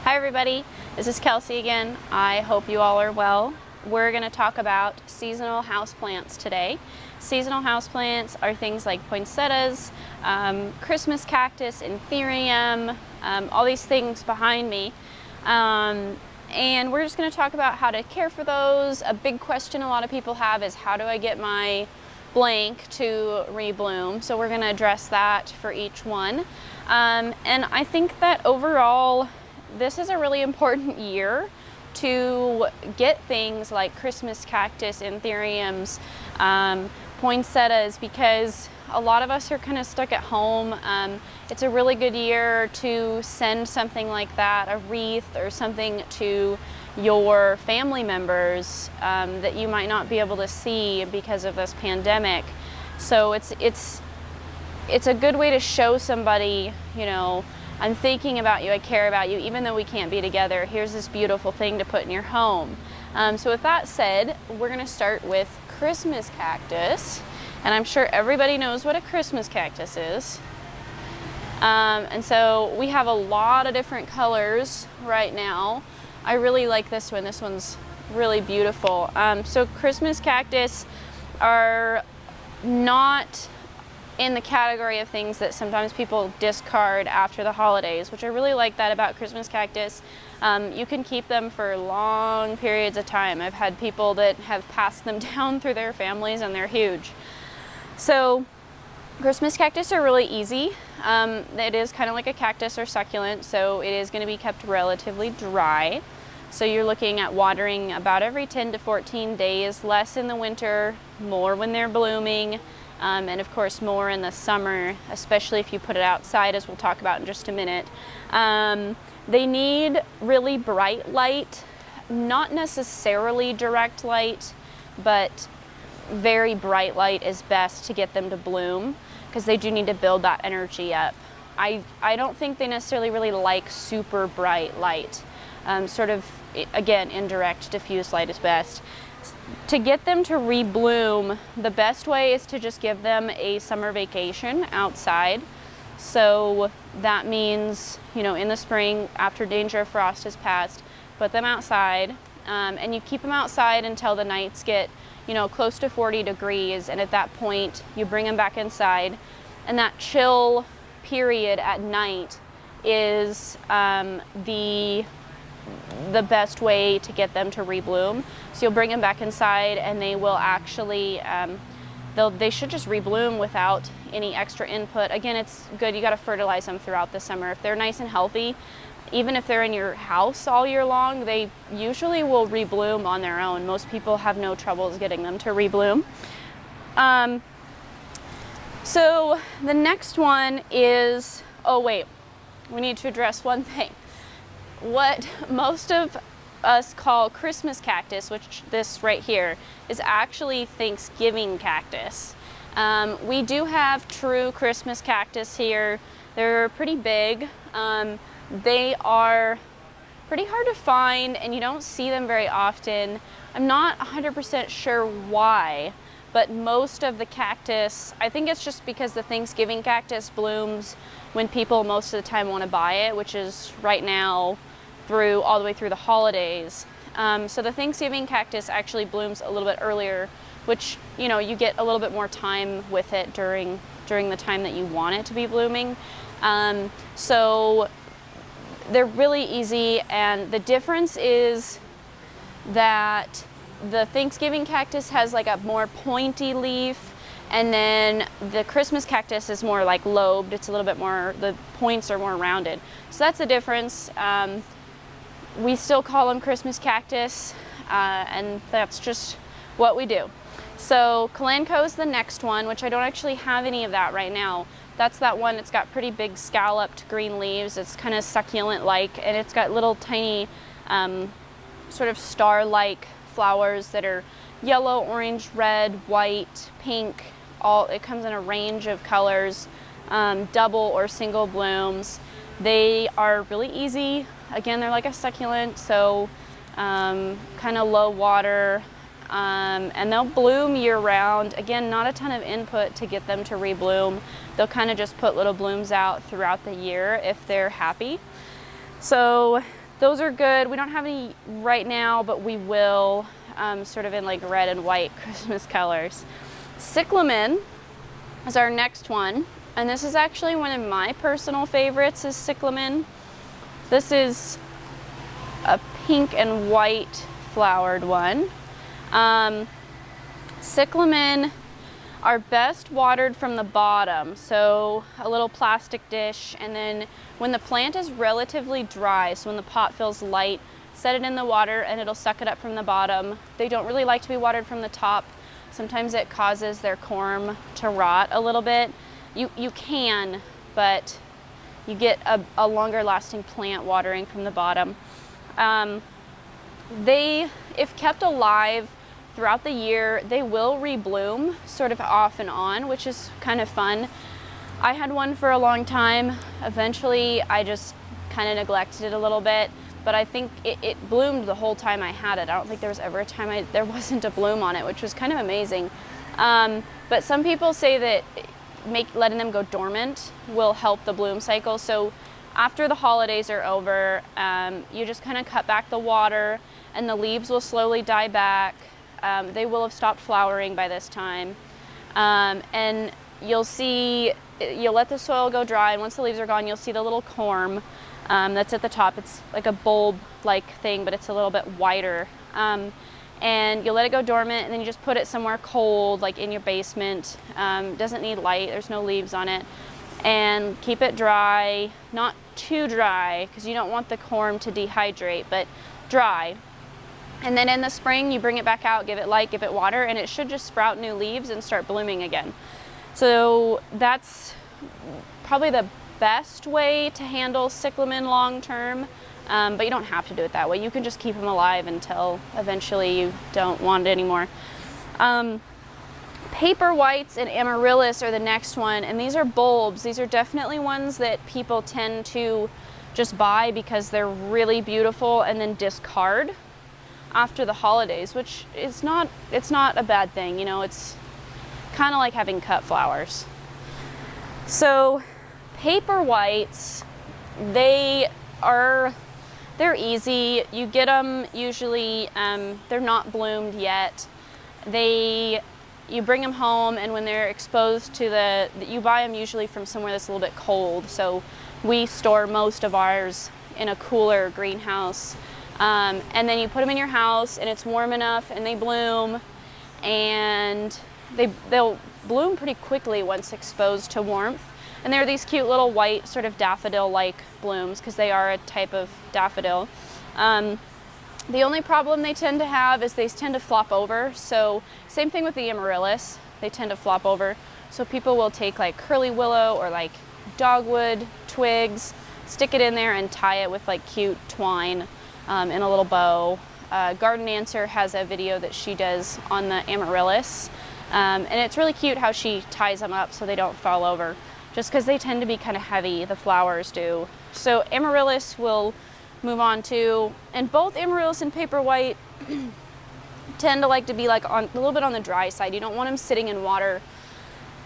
Hi everybody, this is Kelsi again. I hope you all are well. We're going to talk about seasonal houseplants today. Seasonal houseplants are things like poinsettias, Christmas cactus, anthurium, all these things behind me. And we're just going to talk about how to care for those. A big question a lot of people have is how do I get my blank to rebloom? So we're going to address that for each one. And I think that overall this is a really important year to get things like Christmas cactus, anthuriums, poinsettias, because a lot of us are kind of stuck at home. It's a really good year to send something like that, a wreath or something to your family members that you might not be able to see because of this pandemic. So it's a good way to show somebody, you know, I'm thinking about you, I care about you, even though we can't be together. Here's this beautiful thing to put in your home. So with that said, we're gonna start with Christmas cactus. And I'm sure everybody knows what a Christmas cactus is. And so we have a lot of different colors right now. I really like this one. This one's really beautiful. So Christmas cactus are not in the category of things that sometimes people discard after the holidays, which I really like that about Christmas cactus. You can keep them for long periods of time. I've had people that have passed them down through their families and they're huge. So Christmas cactus are really easy. It is kind of like a cactus or succulent, so it is going to be kept relatively dry. So you're looking at watering about every 10 to 14 days, less in the winter, more when they're blooming. And of course more in the summer, especially if you put it outside, as we'll talk about in just a minute. They need really bright light, not necessarily direct light, but very bright light is best to get them to bloom, because they do need to build that energy up. I don't think they necessarily really like super bright light. Sort of, again, indirect, diffuse light is best. To get them to rebloom, the best way is to just give them a summer vacation outside. So that means, you know, in the spring, after danger of frost has passed, put them outside, and you keep them outside until the nights get, you know, close to 40 degrees, and at that point you bring them back inside, and that chill period at night is the best way to get them to rebloom. So you'll bring them back inside and they will actually, they should just rebloom without any extra input. Again, it's good, you gotta fertilize them throughout the summer. If they're nice and healthy, even if they're in your house all year long, they usually will rebloom on their own. Most people have no troubles getting them to rebloom. So the next one is, oh wait, we need to address one thing. What most of us call Christmas cactus, which this right here is actually Thanksgiving cactus. We do have true Christmas cactus here. They're pretty big. They are pretty hard to find and you don't see them very often. I'm not 100% sure why, but most of the cactus, I think it's just because the Thanksgiving cactus blooms when people most of the time want to buy it, which is right now all the way through the holidays. So the Thanksgiving cactus actually blooms a little bit earlier, which, you know, you get a little bit more time with it during the time that you want it to be blooming. So they're really easy, and the difference is that the Thanksgiving cactus has like a more pointy leaf, and then the Christmas cactus is more like lobed. It's a little bit more, the points are more rounded. So that's the difference. We still call them Christmas cactus, and that's just what we do. So Kalanchoe is the next one, which I don't actually have any of that right now. That's that one, it's got pretty big scalloped green leaves. It's kind of succulent-like, and it's got little tiny sort of star-like flowers that are yellow, orange, red, white, pink. It comes in a range of colors, double or single blooms. They are really easy. Again, they're like a succulent, so kind of low water, and they'll bloom year-round. Again, not a ton of input to get them to rebloom. They'll kind of just put little blooms out throughout the year if they're happy. So those are good. We don't have any right now, but we will, sort of in like red and white Christmas colors. Cyclamen is our next one, and this is actually one of my personal favorites, is Cyclamen. This is a pink and white flowered one. Cyclamen are best watered from the bottom, so a little plastic dish, and then when the plant is relatively dry, so when the pot feels light, set it in the water and it'll suck it up from the bottom. They don't really like to be watered from the top. Sometimes it causes their corm to rot a little bit. You can, but you get a longer lasting plant watering from the bottom. They, if kept alive throughout the year, they will rebloom sort of off and on, which is kind of fun. I had one for a long time. Eventually, I just kind of neglected it a little bit, but I think it bloomed the whole time I had it. I don't think there was ever a time there wasn't a bloom on it, which was kind of amazing. But some people say that letting them go dormant will help the bloom cycle. So after the holidays are over, you just kind of cut back the water and the leaves will slowly die back. They will have stopped flowering by this time. And you'll let the soil go dry, and once the leaves are gone, you'll see the little corm that's at the top. It's like a bulb-like thing, but it's a little bit wider. And you'll let it go dormant, and then you just put it somewhere cold, like in your basement. Doesn't need light, there's no leaves on it. And keep it dry, not too dry, because you don't want the corm to dehydrate, but dry. And then in the spring, you bring it back out, give it light, give it water, and it should just sprout new leaves and start blooming again. So that's probably the best way to handle cyclamen long term, but you don't have to do it that way. You can just keep them alive until eventually you don't want it anymore. Paper whites and Amaryllis are the next one, and these are bulbs. These are definitely ones that people tend to just buy because they're really beautiful and then discard after the holidays, which is it's not a bad thing, you know. It's kind of like having cut flowers. So paper whites, they're easy. You get them usually, they're not bloomed yet. You bring them home, and when they're exposed to you buy them usually from somewhere that's a little bit cold. So we store most of ours in a cooler greenhouse. And then you put them in your house, and it's warm enough, and they bloom, and they'll bloom pretty quickly once exposed to warmth. And they're these cute little white sort of daffodil-like blooms, because they are a type of daffodil. The only problem they tend to have is they tend to flop over. So same thing with the Amaryllis, they tend to flop over. So people will take like curly willow or like dogwood twigs, stick it in there and tie it with like cute twine in a little bow. Garden Answer has a video that she does on the Amaryllis, and it's really cute how she ties them up so they don't fall over, just because they tend to be kind of heavy, the flowers do. So Amaryllis will move on to, and both Amaryllis and paper white tend to like to be like a little bit on the dry side. You don't want them sitting in water.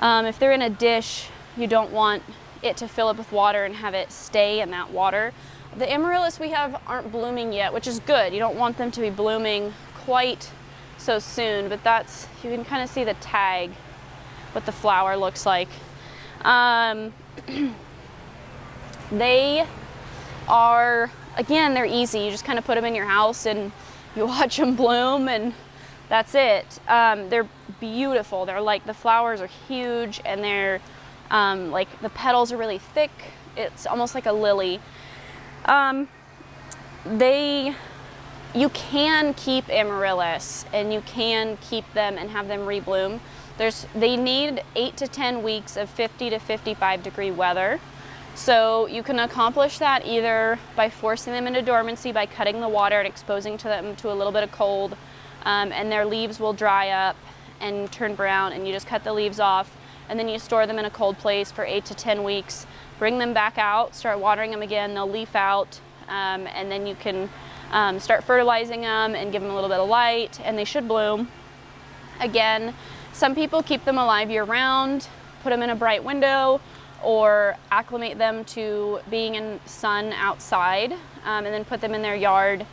If they're in a dish, you don't want it to fill up with water and have it stay in that water. The Amaryllis we have aren't blooming yet, which is good. You don't want them to be blooming quite so soon, but you can kind of see the tag, what the flower looks like. They are, again, they're easy. You just kind of put them in your house and you watch them bloom, and that's it. They're beautiful. They're like, the flowers are huge, and they're like the petals are really thick. It's almost like a lily. You can keep Amaryllis, and you can keep them and have them rebloom. They need 8 to 10 weeks of 50 to 55 degree weather. So you can accomplish that either by forcing them into dormancy by cutting the water and exposing them to a little bit of cold, and their leaves will dry up and turn brown, and you just cut the leaves off, and then you store them in a cold place for 8 to 10 weeks. Bring them back out, start watering them again, they'll leaf out, and then you can start fertilizing them and give them a little bit of light, and they should bloom. Again, some people keep them alive year-round, put them in a bright window, or acclimate them to being in sun outside. and then put them in their yard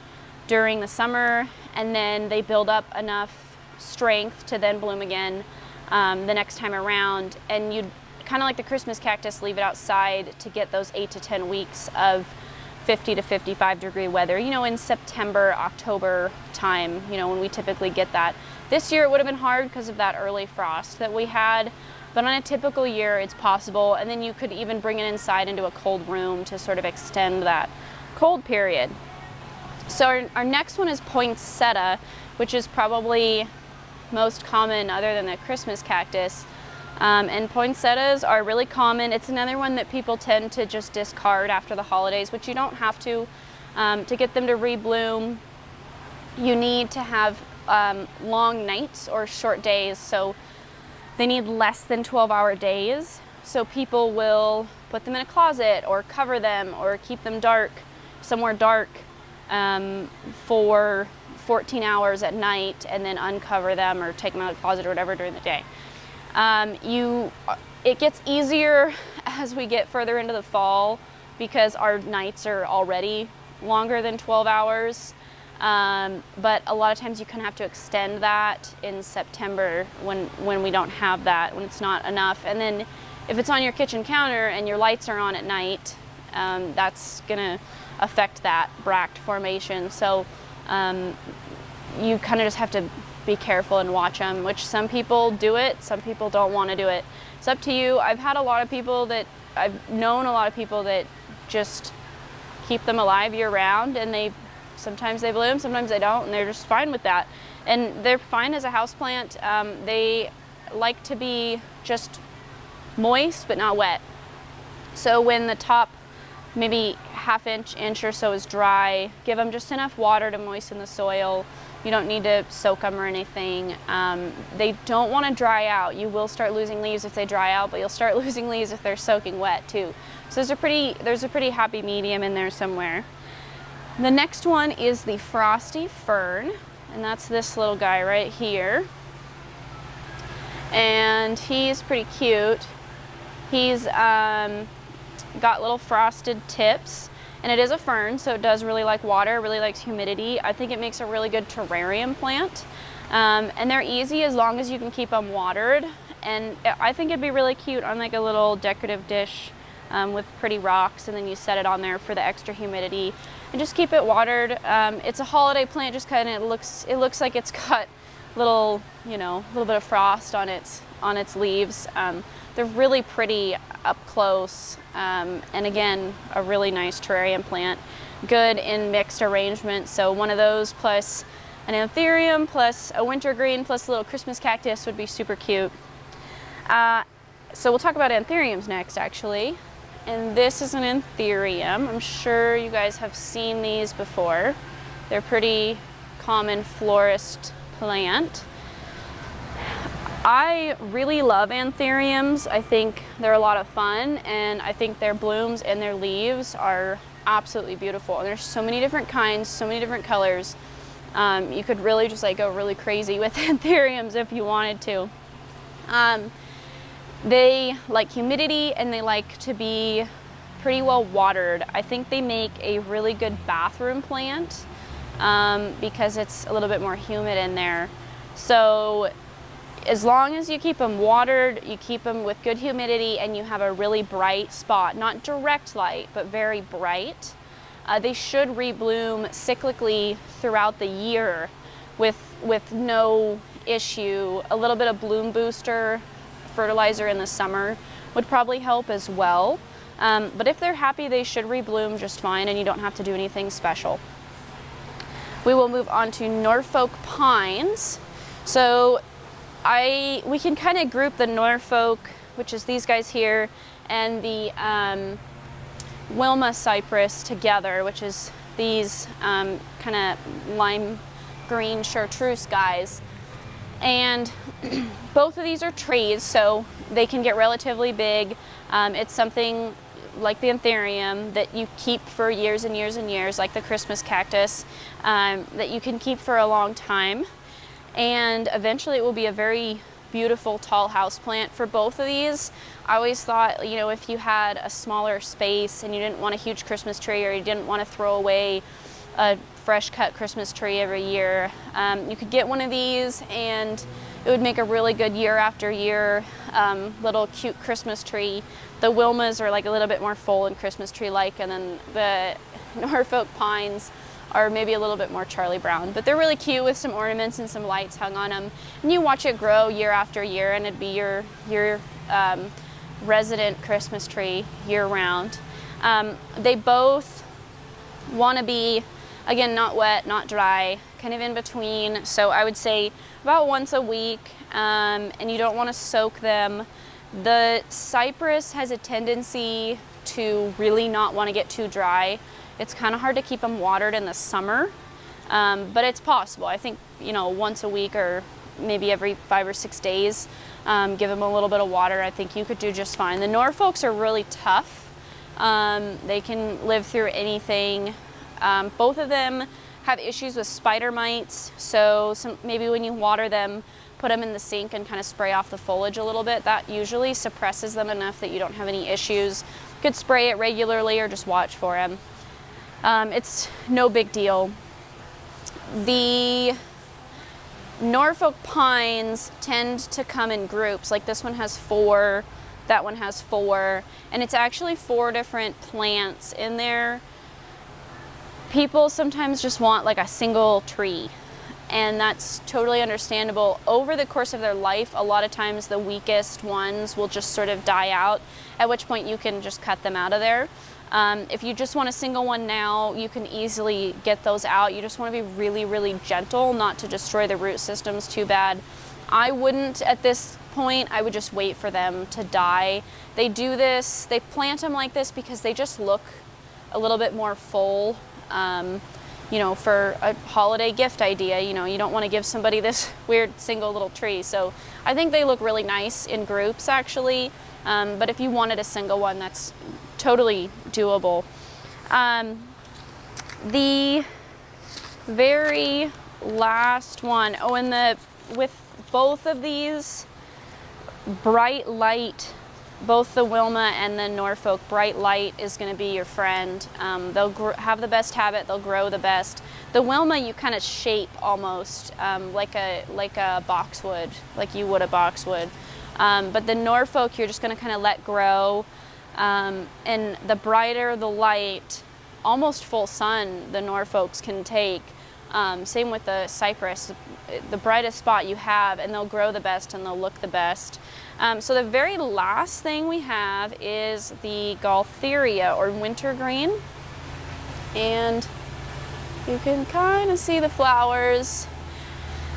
during the summer, and then they build up enough strength to then bloom again the next time around. And you'd kind of like the Christmas cactus, leave it outside to get those 8 to 10 weeks of 50 to 55 degree weather, you know, in September, October time, you know, when we typically get that. This year it would have been hard because of that early frost that we had, but on a typical year it's possible. And then you could even bring it inside into a cold room to sort of extend that cold period. So our next one is Poinsettia, which is probably most common other than the Christmas cactus. And poinsettias are really common. It's another one that people tend to just discard after the holidays, which you don't have to. To get them to rebloom, you need to have long nights or short days. So they need less than 12-hour days. So people will put them in a closet or cover them or keep them dark, somewhere dark, for 14 hours at night, and then uncover them or take them out of the closet or whatever during the day. It gets easier as we get further into the fall because our nights are already longer than 12 hours. But a lot of times you kind of have to extend that in September when we don't have that, when it's not enough. And then if it's on your kitchen counter and your lights are on at night, that's gonna affect that bract formation. So you kind of just have to be careful and watch them, which some people do it, some people don't want to do it. It's up to you. I've known a lot of people that just keep them alive year round, and sometimes they bloom, sometimes they don't, and they're just fine with that. And they're fine as a houseplant. They like to be just moist but not wet. So when the top maybe half inch or so is dry, give them just enough water to moisten the soil. You don't need to soak them or anything. They don't want to dry out. You will start losing leaves if they dry out, but you'll start losing leaves if they're soaking wet too. So there's a pretty happy medium in there somewhere. The next one is the Frosty Fern, and that's this little guy right here. And he's pretty cute. He's got little frosted tips, and it is a fern, so it does really like water, really likes humidity. I think it makes a really good terrarium plant. And they're easy as long as you can keep them watered. And I think it'd be really cute on like a little decorative dish with pretty rocks, and then you set it on there for the extra humidity and just keep it watered. It's a holiday plant, just kind of it looks like it's got little bit of frost on its leaves. They're really pretty up close, and again, a really nice terrarium plant. Good in mixed arrangement, so one of those plus an anthurium plus a wintergreen plus a little Christmas cactus would be super cute. So we'll talk about anthuriums next, actually. And this is an anthurium. I'm sure you guys have seen these before. They're pretty common florist plant. I really love anthuriums. I think they're a lot of fun, and I think their blooms and their leaves are absolutely beautiful. And there's so many different kinds, so many different colors. You could really just go really crazy with anthuriums if you wanted to. They like humidity, and they like to be pretty well watered. I think they make a really good bathroom plant because it's a little bit more humid in there. So as long as you keep them watered, you keep them with good humidity, and you have a really bright spot, not direct light, but very bright, they should rebloom cyclically throughout the year with no issue. A little bit of bloom booster fertilizer in the summer would probably help as well. But if they're happy, they should rebloom just fine, and you don't have to do anything special. We will move on to Norfolk Pines. So we can kind of group the Norfolk, which is these guys here, and the Wilma cypress together, which is these kind of lime green chartreuse guys. And both of these are trees, so they can get relatively big. It's something like the anthurium that you keep for years and years and years, like the Christmas cactus, that you can keep for a long time. And eventually it will be a very beautiful tall houseplant for both of these. I always thought, you know, if you had a smaller space and you didn't want a huge Christmas tree, or you didn't want to throw away a fresh cut Christmas tree every year, you could get one of these and it would make a really good year after year little cute Christmas tree. The Wilmas are like a little bit more full and Christmas tree like, and then the Norfolk Pines are maybe a little bit more Charlie Brown, but they're really cute with some ornaments and some lights hung on them. And you watch it grow year after year, and it'd be your resident Christmas tree year round. They both want to be, again, not wet, not dry, kind of in between. So I would say about once a week, and you don't want to soak them. The cypress has a tendency to really not want to get too dry. It's kind of hard to keep them watered in the summer, but it's possible. I think, you know, once a week or maybe every 5 or 6 days, give them a little bit of water. I think you could do just fine. The Norfolks are really tough. They can live through anything. Both of them have issues with spider mites, so maybe when you water them, put them in the sink and kind of spray off the foliage a little bit. That usually suppresses them enough that you don't have any issues. You could spray it regularly or just watch for them. It's no big deal. The Norfolk Pines tend to come in groups. Like this one has 4, that one has 4, and it's actually 4 different plants in there. People sometimes just want like a single tree, and that's totally understandable. Over the course of their life, a lot of times the weakest ones will just sort of die out, at which point you can just cut them out of there. If you just want a single one now, you can easily get those out. You just want to be really, really gentle, not to destroy the root systems too bad. I wouldn't at this point. I would just wait for them to die. They do this, they plant them like this because they just look a little bit more full. You know, for a holiday gift idea, you know, you don't want to give somebody this weird single little tree. So I think they look really nice in groups actually. But if you wanted a single one, that's totally doable. The very last one, and with both of these, bright light, both the Wilma and the Norfolk, bright light is going to be your friend. They'll have the best habit, they'll grow the best. The Wilma you kind of shape almost like a boxwood, like you would a boxwood. But the Norfolk you're just going to kind of let grow. And the brighter the light, almost full sun, the Norfolks can take. Same with the cypress, the brightest spot you have, and they'll grow the best and they'll look the best. So the very last thing we have is the Gaultheria or Wintergreen. And you can kind of see the flowers.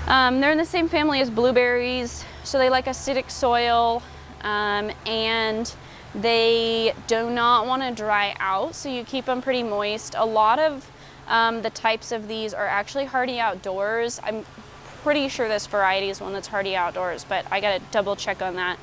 They're in the same family as blueberries, so they like acidic soil, and they do not want to dry out, so you keep them pretty moist. A lot of the types of these are actually hardy outdoors. I'm pretty sure this variety is one that's hardy outdoors, but I gotta double check on that.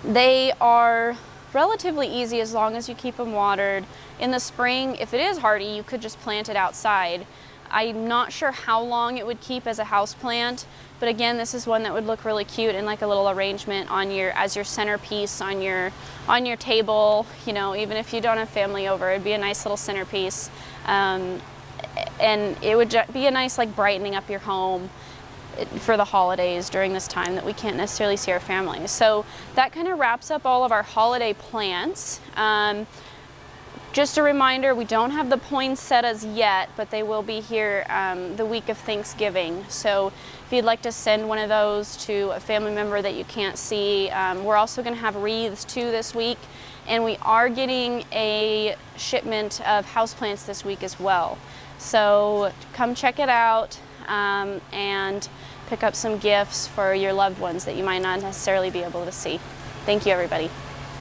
They are relatively easy as long as you keep them watered. In the spring, if it is hardy, you could just plant it outside. I'm not sure how long it would keep as a house plant, but again, this is one that would look really cute in like a little arrangement on as your centerpiece on your table. You know, even if you don't have family over, it'd be a nice little centerpiece, and it would be a nice like brightening up your home for the holidays during this time that we can't necessarily see our families. So that kind of wraps up all of our holiday plants. Just a reminder, we don't have the poinsettias yet, but they will be here the week of Thanksgiving. So if you'd like to send one of those to a family member that you can't see, we're also going to have wreaths too this week, and we are getting a shipment of houseplants this week as well. So come check it out and pick up some gifts for your loved ones that you might not necessarily be able to see. Thank you, everybody.